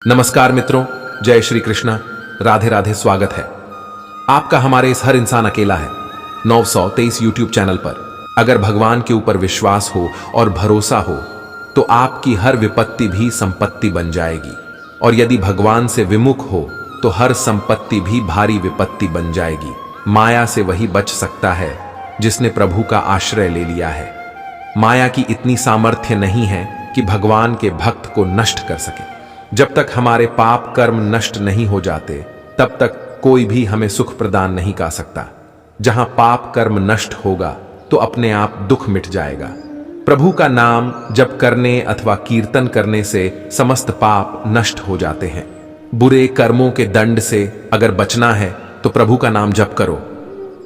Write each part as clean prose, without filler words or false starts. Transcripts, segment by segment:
नमस्कार मित्रों, जय श्री कृष्ण, राधे राधे। स्वागत है आपका हमारे इस हर इंसान अकेला है 923 यूट्यूब चैनल पर। अगर भगवान के ऊपर विश्वास हो और भरोसा हो तो आपकी हर विपत्ति भी संपत्ति बन जाएगी, और यदि भगवान से विमुख हो तो हर संपत्ति भी भारी विपत्ति बन जाएगी। माया से वही बच सकता है जिसने प्रभु का आश्रय ले लिया है। माया की इतनी सामर्थ्य नहीं है कि भगवान के भक्त को नष्ट कर सके। जब तक हमारे पाप कर्म नष्ट नहीं हो जाते तब तक कोई भी हमें सुख प्रदान नहीं कर सकता। जहां पाप कर्म नष्ट होगा तो अपने आप दुख मिट जाएगा। प्रभु का नाम जप करने अथवा कीर्तन करने से समस्त पाप नष्ट हो जाते हैं। बुरे कर्मों के दंड से अगर बचना है तो प्रभु का नाम जप करो।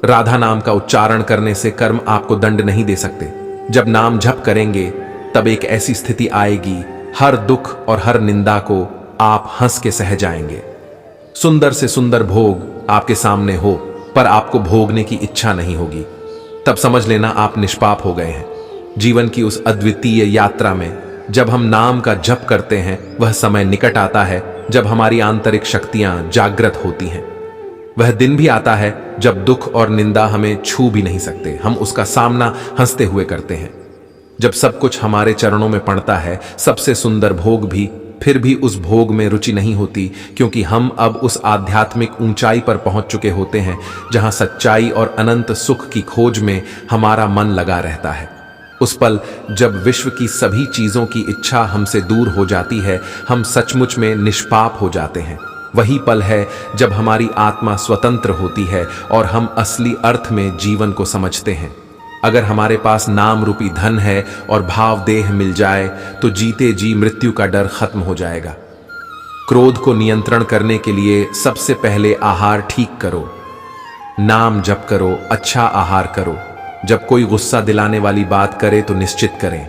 राधा नाम का उच्चारण करने से कर्म आपको दंड नहीं दे सकते। जब नाम जप करेंगे तब एक ऐसी स्थिति आएगी, हर दुख और हर निंदा को आप हंस के सह जाएंगे। सुंदर से सुंदर भोग आपके सामने हो पर आपको भोगने की इच्छा नहीं होगी, तब समझ लेना आप निष्पाप हो गए हैं। जीवन की उस अद्वितीय यात्रा में जब हम नाम का जप करते हैं, वह समय निकट आता है जब हमारी आंतरिक शक्तियां जागृत होती हैं। वह दिन भी आता है जब दुख और निंदा हमें छू भी नहीं सकते। हम उसका सामना हंसते हुए करते हैं। जब सब कुछ हमारे चरणों में पड़ता है, सबसे सुंदर भोग भी, फिर भी उस भोग में रुचि नहीं होती, क्योंकि हम अब उस आध्यात्मिक ऊंचाई पर पहुंच चुके होते हैं जहां सच्चाई और अनंत सुख की खोज में हमारा मन लगा रहता है। उस पल जब विश्व की सभी चीजों की इच्छा हमसे दूर हो जाती है, हम सचमुच में निष्पाप हो जाते हैं। वही पल है जब हमारी आत्मा स्वतंत्र होती है और हम असली अर्थ में जीवन को समझते हैं। अगर हमारे पास नाम रूपी धन है और भाव देह मिल जाए तो जीते जी मृत्यु का डर खत्म हो जाएगा। क्रोध को नियंत्रण करने के लिए सबसे पहले आहार ठीक करो, नाम जप करो, अच्छा आहार करो। जब कोई गुस्सा दिलाने वाली बात करे तो निश्चित करें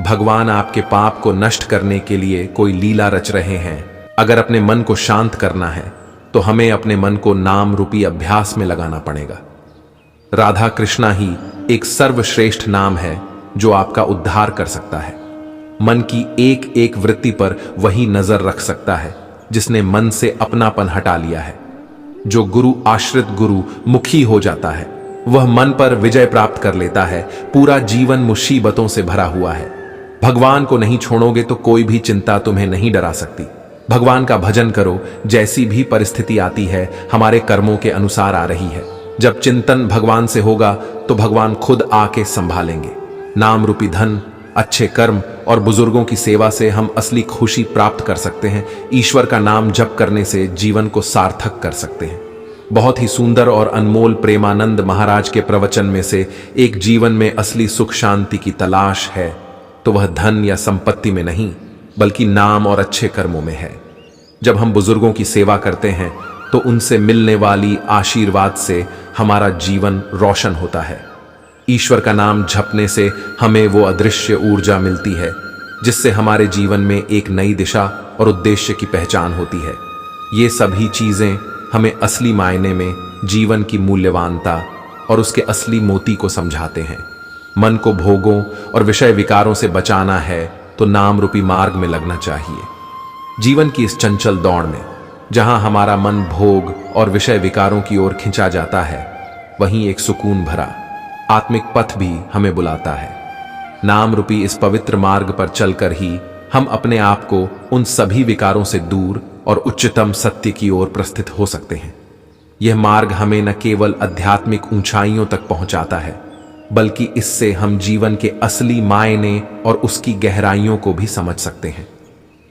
भगवान आपके पाप को नष्ट करने के लिए कोई लीला रच रहे हैं। अगर अपने मन को शांत करना है तो हमें अपने मन को नाम रूपी अभ्यास में लगाना पड़ेगा। राधा कृष्णा ही एक सर्वश्रेष्ठ नाम है जो आपका उद्धार कर सकता है। मन की एक एक वृत्ति पर वही नजर रख सकता है जिसने मन से अपनापन हटा लिया है। जो गुरु आश्रित गुरु मुखी हो जाता है वह मन पर विजय प्राप्त कर लेता है। पूरा जीवन मुसीबतों से भरा हुआ है। भगवान को नहीं छोड़ोगे तो कोई भी चिंता तुम्हें नहीं डरा सकती। भगवान का भजन करो। जैसी भी परिस्थिति आती है हमारे कर्मों के अनुसार आ रही है। जब चिंतन भगवान से होगा तो भगवान खुद आके संभालेंगे। नाम रूपी धन, अच्छे कर्म और बुजुर्गों की सेवा से हम असली खुशी प्राप्त कर सकते हैं। ईश्वर का नाम जप करने से जीवन को सार्थक कर सकते हैं। बहुत ही सुंदर और अनमोल प्रेमानंद महाराज के प्रवचन में से एक, जीवन में असली सुख शांति की तलाश है तो वह धन या संपत्ति में नहीं बल्कि नाम और अच्छे कर्मों में है। जब हम बुजुर्गों की सेवा करते हैं तो उनसे मिलने वाली आशीर्वाद से हमारा जीवन रोशन होता है। ईश्वर का नाम जपने से हमें वो अदृश्य ऊर्जा मिलती है जिससे हमारे जीवन में एक नई दिशा और उद्देश्य की पहचान होती है। ये सभी चीजें हमें असली मायने में जीवन की मूल्यवानता और उसके असली मोती को समझाते हैं। मन को भोगों और विषय विकारों से बचाना है तो नाम रूपी मार्ग में लगना चाहिए। जीवन की इस चंचल दौड़ में जहां हमारा मन भोग और विषय विकारों की ओर खिंचा जाता है, वहीं एक सुकून भरा आत्मिक पथ भी हमें बुलाता है। नाम रूपी इस पवित्र मार्ग पर चलकर ही हम अपने आप को उन सभी विकारों से दूर और उच्चतम सत्य की ओर प्रस्थित हो सकते हैं। यह मार्ग हमें न केवल आध्यात्मिक ऊंचाइयों तक पहुंचाता है बल्कि इससे हम जीवन के असली मायने और उसकी गहराइयों को भी समझ सकते हैं।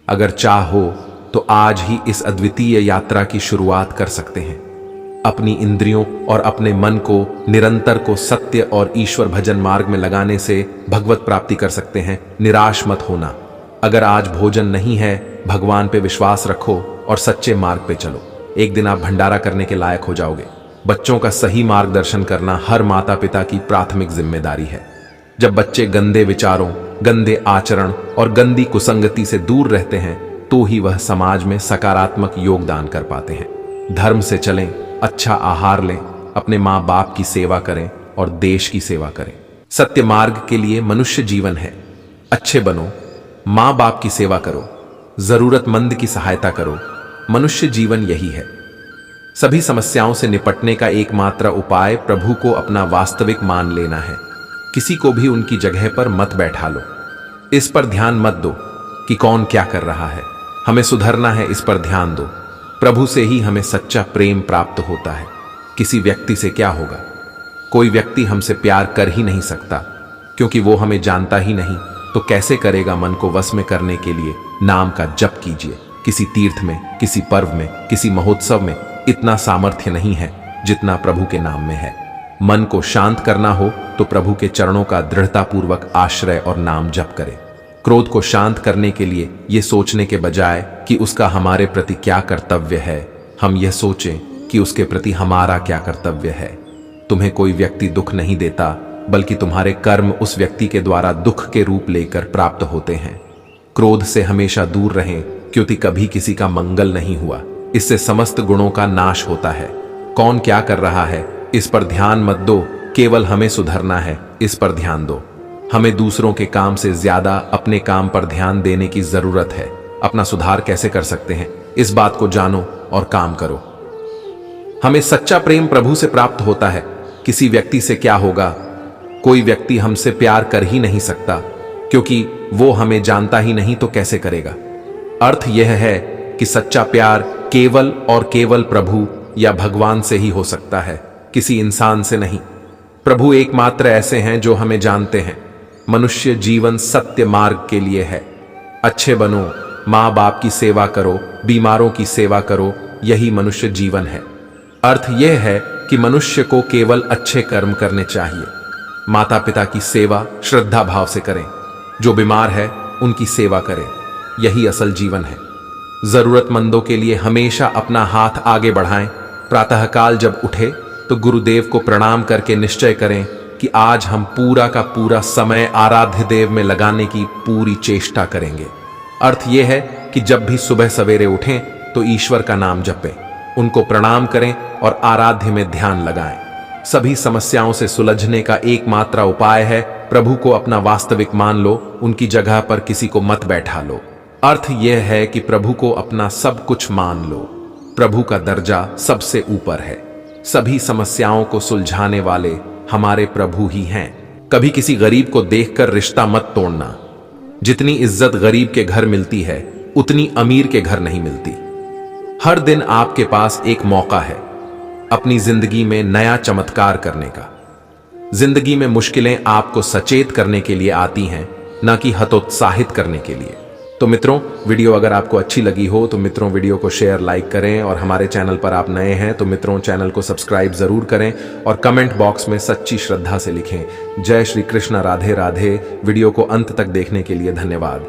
अगर चाह हो तो आज ही इस अद्वितीय यात्रा की शुरुआत कर सकते हैं। अपनी इंद्रियों और अपने मन को निरंतर को सत्य और ईश्वर भजन मार्ग में लगाने से भगवत प्राप्ति कर सकते हैं। निराश मत होना। अगर आज भोजन नहीं है, भगवान पे विश्वास रखो और सच्चे मार्ग पे चलो। एक दिन आप भंडारा करने के लायक हो जाओगे। बच्चों का सही मार्गदर्शन करना हर माता पिता की प्राथमिक जिम्मेदारी है। जब बच्चे गंदे विचारों, गंदे आचरण और गंदी कुसंगति से दूर रहते हैं तो ही वह समाज में सकारात्मक योगदान कर पाते हैं। धर्म से चलें, अच्छा आहार लें, अपने माँ बाप की सेवा करें और देश की सेवा करें। सत्य मार्ग के लिए मनुष्य जीवन है। अच्छे बनो, माँ बाप की सेवा करो, जरूरतमंद की सहायता करो। मनुष्य जीवन यही है। सभी समस्याओं से निपटने का एकमात्र उपाय प्रभु को अपना वास्तविक मान लेना है। किसी को भी उनकी जगह पर मत बैठा लो। इस पर ध्यान मत दो कि कौन क्या कर रहा है। हमें सुधरना है, इस पर ध्यान दो। प्रभु से ही हमें सच्चा प्रेम प्राप्त होता है। किसी व्यक्ति से क्या होगा? कोई व्यक्ति हमसे प्यार कर ही नहीं सकता, क्योंकि वो हमें जानता ही नहीं। तो कैसे करेगा? मन को वश में करने के लिए नाम का जप कीजिए। किसी तीर्थ में, किसी पर्व में, किसी महोत्सव में इतना सामर्थ्य नहीं है जितना प्रभु के नाम में है। मन को शांत करना हो तो प्रभु के चरणों का दृढ़तापूर्वक आश्रय और नाम जप करें। क्रोध को शांत करने के लिए ये सोचने के बजाय कि उसका हमारे प्रति क्या कर्तव्य है, हम यह सोचें कि उसके प्रति हमारा क्या कर्तव्य है। तुम्हें कोई व्यक्ति दुख नहीं देता, बल्कि तुम्हारे कर्म उस व्यक्ति के द्वारा दुख के रूप लेकर प्राप्त होते हैं। क्रोध से हमेशा दूर रहें, क्योंकि कभी किसी का मंगल नहीं हुआ। इससे समस्त गुणों का नाश होता है। कौन क्या कर रहा है इस पर ध्यान मत दो, केवल हमें सुधरना है, इस पर ध्यान दो। हमें दूसरों के काम से ज्यादा अपने काम पर ध्यान देने की जरूरत है। अपना सुधार कैसे कर सकते हैं, इस बात को जानो और काम करो। हमें सच्चा प्रेम प्रभु से प्राप्त होता है। किसी व्यक्ति से क्या होगा? कोई व्यक्ति हमसे प्यार कर ही नहीं सकता, क्योंकि वो हमें जानता ही नहीं, तो कैसे करेगा? अर्थ यह है कि सच्चा प्यार केवल और केवल प्रभु या भगवान से ही हो सकता है, किसी इंसान से नहीं। प्रभु एकमात्र ऐसे हैं जो हमें जानते हैं। मनुष्य जीवन सत्य मार्ग के लिए है। अच्छे बनो, माँ बाप की सेवा करो, बीमारों की सेवा करो, यही मनुष्य जीवन है। अर्थ यह है कि मनुष्य को केवल अच्छे कर्म करने चाहिए। माता पिता की सेवा श्रद्धा भाव से करें। जो बीमार है उनकी सेवा करें, यही असल जीवन है। जरूरतमंदों के लिए हमेशा अपना हाथ आगे बढ़ाएं। प्रातःकाल जब उठे तो गुरुदेव को प्रणाम करके निश्चय करें कि आज हम पूरा का पूरा समय आराध्य देव में लगाने की पूरी चेष्टा करेंगे। अर्थ यह है कि जब भी सुबह सवेरे उठें तो ईश्वर का नाम जपें, उनको प्रणाम करें और आराध्य में ध्यान लगाएं। सभी समस्याओं से सुलझने का एकमात्र उपाय है प्रभु को अपना वास्तविक मान लो, उनकी जगह पर किसी को मत बैठा लो। अर्थ यह है कि प्रभु को अपना सब कुछ मान लो। प्रभु का दर्जा सबसे ऊपर है। सभी समस्याओं को सुलझाने वाले हमारे प्रभु ही हैं। कभी किसी गरीब को देखकर रिश्ता मत तोड़ना। जितनी इज्जत गरीब के घर मिलती है, उतनी अमीर के घर नहीं मिलती। हर दिन आपके पास एक मौका है अपनी जिंदगी में नया चमत्कार करने का। जिंदगी में मुश्किलें आपको सचेत करने के लिए आती हैं, न कि हतोत्साहित करने के लिए। तो मित्रों, वीडियो अगर आपको अच्छी लगी हो तो मित्रों वीडियो को शेयर, लाइक करें, और हमारे चैनल पर आप नए हैं तो मित्रों चैनल को सब्सक्राइब जरूर करें और कमेंट बॉक्स में सच्ची श्रद्धा से लिखें, जय श्री कृष्ण, राधे राधे। वीडियो को अंत तक देखने के लिए धन्यवाद।